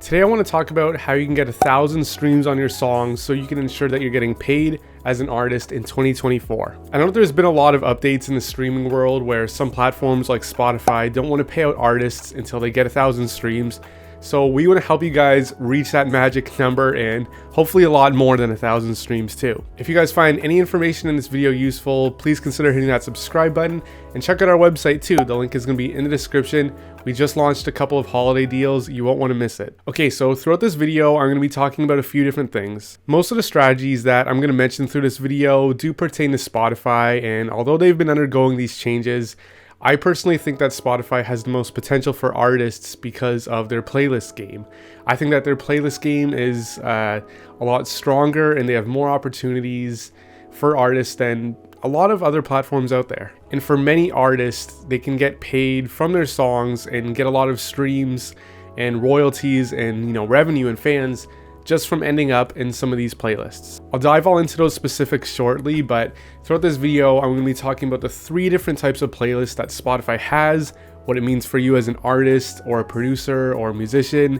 Today I want to talk about how you can get 1,000 streams on your songs so you can ensure that you're getting paid as an artist in 2024. I know there's been a lot of updates in the streaming world where some platforms like Spotify don't want to pay out artists until they get 1,000 streams. So we want to help you guys reach that magic number and hopefully a lot more than 1,000 streams too. If you guys find any information in this video useful, please consider hitting that subscribe button and check out our website too. The link is going to be in the description. We just launched a couple of holiday deals. You won't want to miss it. Okay, so throughout this video, I'm going to be talking about a few different things. Most of the strategies that I'm going to mention through this video do pertain to Spotify, and although they've been undergoing these changes, I personally think that Spotify has the most potential for artists because of their playlist game. I think that their playlist game is a lot stronger and they have more opportunities for artists than a lot of other platforms out there. And for many artists, they can get paid from their songs and get a lot of streams and royalties and revenue and fans just from ending up in some of these playlists. I'll dive all into those specifics shortly, but throughout this video, I'm going to be talking about the 3 different types of playlists that Spotify has, what it means for you as an artist or a producer or a musician.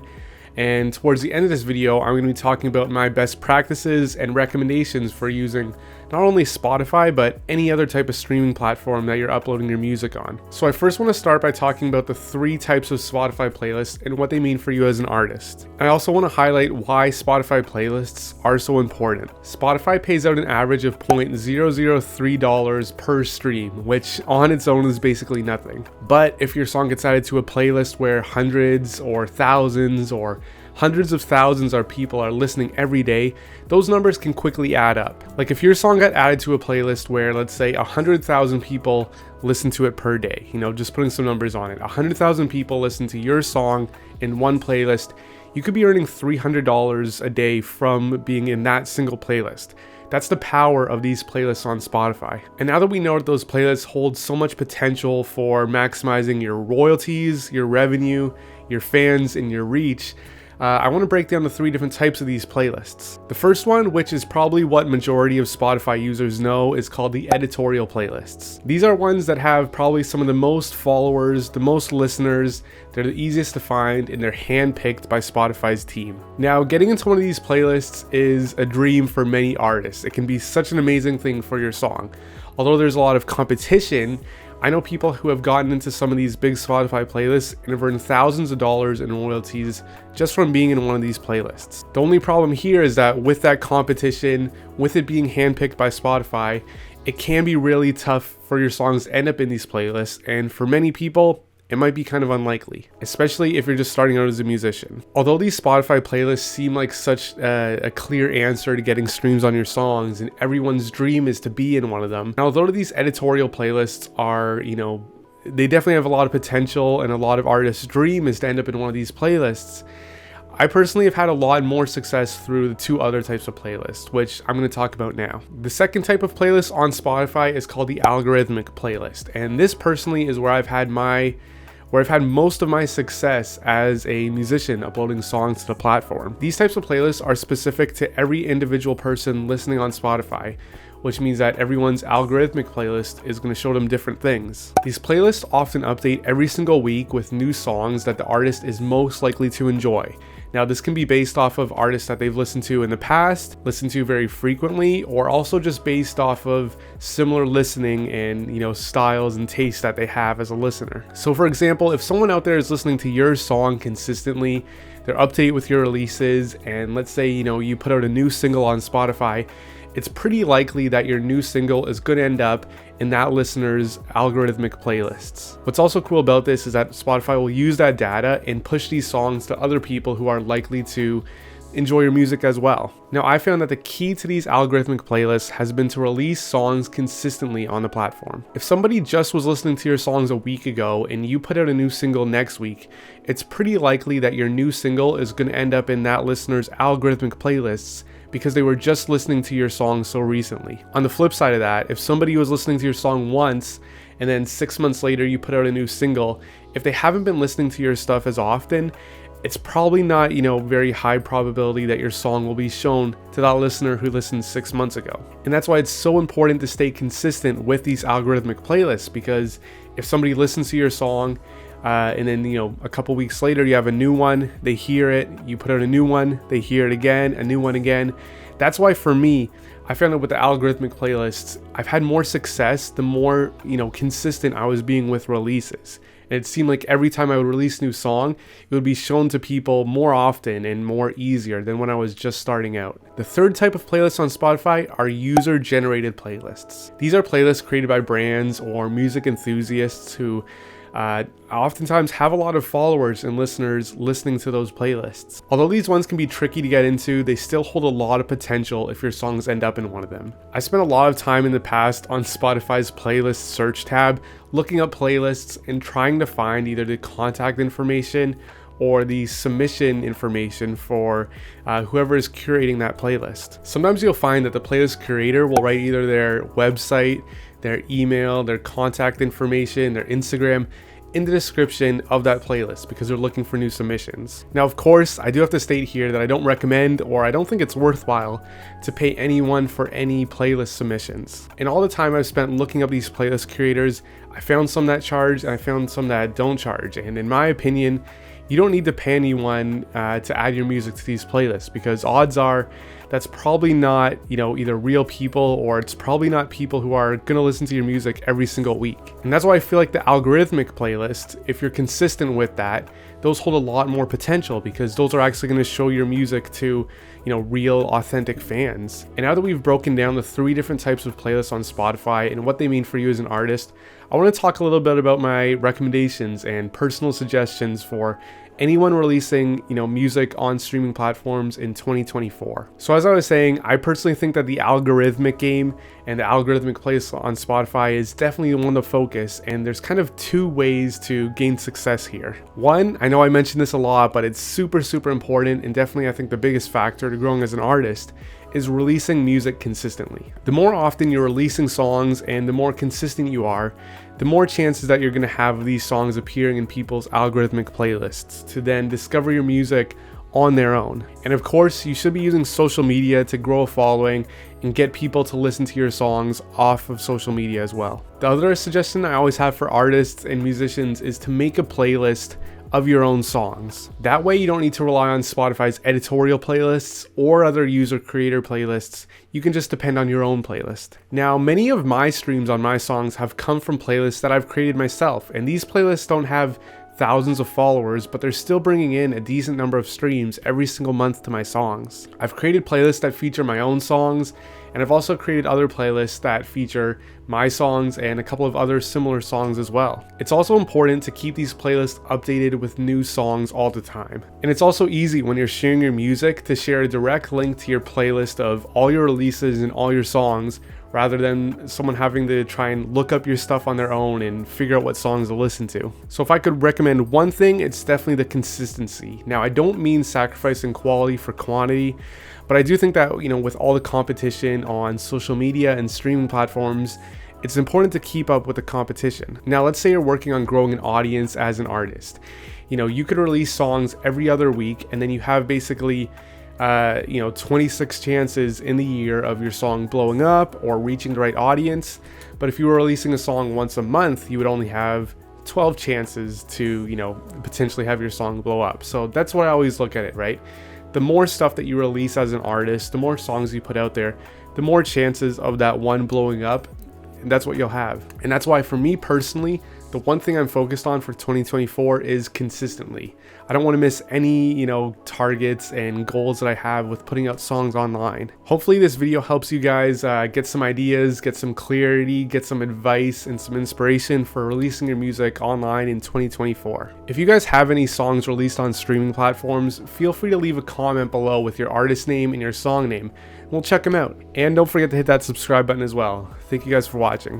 And towards the end of this video, I'm going to be talking about my best practices and recommendations for using not only Spotify, but any other type of streaming platform that you're uploading your music on. So I first want to start by talking about the 3 types of Spotify playlists and what they mean for you as an artist. I also want to highlight why Spotify playlists are so important. Spotify pays out an average of $0.003 per stream, which on its own is basically nothing. But if your song gets added to a playlist where hundreds or thousands or hundreds of thousands of people are listening every day, those numbers can quickly add up. Like if your song got added to a playlist where, let's say, 100,000 people listen to it per day, just putting some numbers on it, 100,000 people listen to your song in one playlist, you could be earning $300 a day from being in that single playlist. That's the power of these playlists on Spotify. And now that we know that those playlists hold so much potential for maximizing your royalties, your revenue, your fans, and your reach, I want to break down the 3 different types of these playlists. The first one, which is probably what majority of Spotify users know, is called the editorial playlists. These are ones that have probably some of the most followers, the most listeners, they're the easiest to find, and they're handpicked by Spotify's team. Now, getting into one of these playlists is a dream for many artists. It can be such an amazing thing for your song. Although there's a lot of competition, I know people who have gotten into some of these big Spotify playlists and have earned thousands of dollars in royalties just from being in one of these playlists. The only problem here is that with that competition, with it being handpicked by Spotify, it can be really tough for your songs to end up in these playlists, and for many people, it might be kind of unlikely, especially if you're just starting out as a musician. Although these Spotify playlists seem like such a clear answer to getting streams on your songs, and everyone's dream is to be in one of them. Now, although these editorial playlists are, they definitely have a lot of potential, and a lot of artists' dream is to end up in one of these playlists, I personally have had a lot more success through the 2 other types of playlists, which I'm going to talk about now. The second type of playlist on Spotify is called the Algorithmic playlist, and this personally is where I've had most of my success as a musician uploading songs to the platform. These types of playlists are specific to every individual person listening on Spotify, which means that everyone's algorithmic playlist is going to show them different things. These playlists often update every single week with new songs that the artist is most likely to enjoy. Now, this can be based off of artists that they've listened to in the past, listened to very frequently, or also just based off of similar listening and, styles and tastes that they have as a listener. So for example, if someone out there is listening to your song consistently, they're up to date with your releases, and let's say, you put out a new single on Spotify, it's pretty likely that your new single is going to end up in that listener's algorithmic playlists. What's also cool about this is that Spotify will use that data and push these songs to other people who are likely to enjoy your music as well. Now, I found that the key to these algorithmic playlists has been to release songs consistently on the platform. If somebody just was listening to your songs a week ago and you put out a new single next week, it's pretty likely that your new single is going to end up in that listener's algorithmic playlists because they were just listening to your song so recently. On the flip side of that, if somebody was listening to your song once and then 6 months later you put out a new single, if they haven't been listening to your stuff as often, it's probably not, very high probability that your song will be shown to that listener who listened 6 months ago. And that's why it's so important to stay consistent with these algorithmic playlists, because if somebody listens to your song and then, you know, a couple weeks later you have a new one, they hear it, you put out a new one, they hear it again, a new one again. That's why for me, I found that with the algorithmic playlists, I've had more success the more, you know, consistent I was being with releases. And it seemed like every time I would release a new song, it would be shown to people more often and more easier than when I was just starting out. The third type of playlists on Spotify are user-generated playlists. These are playlists created by brands or music enthusiasts who oftentimes have a lot of followers and listeners listening to those playlists. Although these ones can be tricky to get into, they still hold a lot of potential if your songs end up in one of them. I spent a lot of time in the past on Spotify's playlist search tab, looking up playlists and trying to find either the contact information or the submission information for whoever is curating that playlist. Sometimes you'll find that the playlist curator will write either their website, their email, their contact information, their Instagram in the description of that playlist because they're looking for new submissions. Now, of course, I do have to state here that I don't recommend, or I don't think it's worthwhile to pay anyone for any playlist submissions. And all the time I've spent looking up these playlist curators, I found some that charge and I found some that don't charge. And in my opinion, you don't need to pay anyone to add your music to these playlists, because odds are that's probably not, you know, either real people, or it's probably not people who are gonna listen to your music every single week. And that's why I feel like the algorithmic playlist, if you're consistent with that, those hold a lot more potential, because those are actually gonna show your music to, you know, real authentic fans. And now that we've broken down the 3 different types of playlists on Spotify and what they mean for you as an artist, I want to talk a little bit about my recommendations and personal suggestions for anyone releasing, you know, music on streaming platforms in 2024. So as I was saying, I personally think that the algorithmic game and the algorithmic playlist on Spotify is definitely one to focus, and there's kind of 2 ways to gain success here. One, I know I mentioned this a lot, but it's super important, and definitely I think the biggest factor to growing as an artist is releasing music consistently. The more often you're releasing songs and the more consistent you are, the more chances that you're going to have these songs appearing in people's algorithmic playlists to then discover your music on their own. And of course, you should be using social media to grow a following and get people to listen to your songs off of social media as well. The other suggestion I always have for artists and musicians is to make a playlist of your own songs. That way you don't need to rely on Spotify's editorial playlists or other user creator playlists. You can just depend on your own playlist. Now, many of my streams on my songs have come from playlists that I've created myself, and these playlists don't have thousands of followers, but they're still bringing in a decent number of streams every single month to my songs. I've created playlists that feature my own songs, and I've also created other playlists that feature my songs and a couple of other similar songs as well. It's also important to keep these playlists updated with new songs all the time. And it's also easy when you're sharing your music to share a direct link to your playlist of all your releases and all your songs, rather than someone having to try and look up your stuff on their own and figure out what songs to listen to. So if I could recommend one thing, it's definitely the consistency. Now, I don't mean sacrificing quality for quantity, but I do think that, you know, with all the competition on social media and streaming platforms, it's important to keep up with the competition. Now, let's say you're working on growing an audience as an artist. You know, you could release songs every other week, and then you have basically 26 chances in the year of your song blowing up or reaching the right audience. But if you were releasing a song once a month, you would only have 12 chances to, you know, potentially have your song blow up. So that's what I always look at it, right? The more stuff that you release as an artist, the more songs you put out there, the more chances of that one blowing up, and that's what you'll have. And that's why for me personally, the one thing I'm focused on for 2024 is consistently. I don't want to miss any, you know, targets and goals that I have with putting out songs online. Hopefully this video helps you guys get some ideas, get some clarity, get some advice and some inspiration for releasing your music online in 2024. If you guys have any songs released on streaming platforms, feel free to leave a comment below with your artist name and your song name. We'll check them out. And don't forget to hit that subscribe button as well. Thank you guys for watching.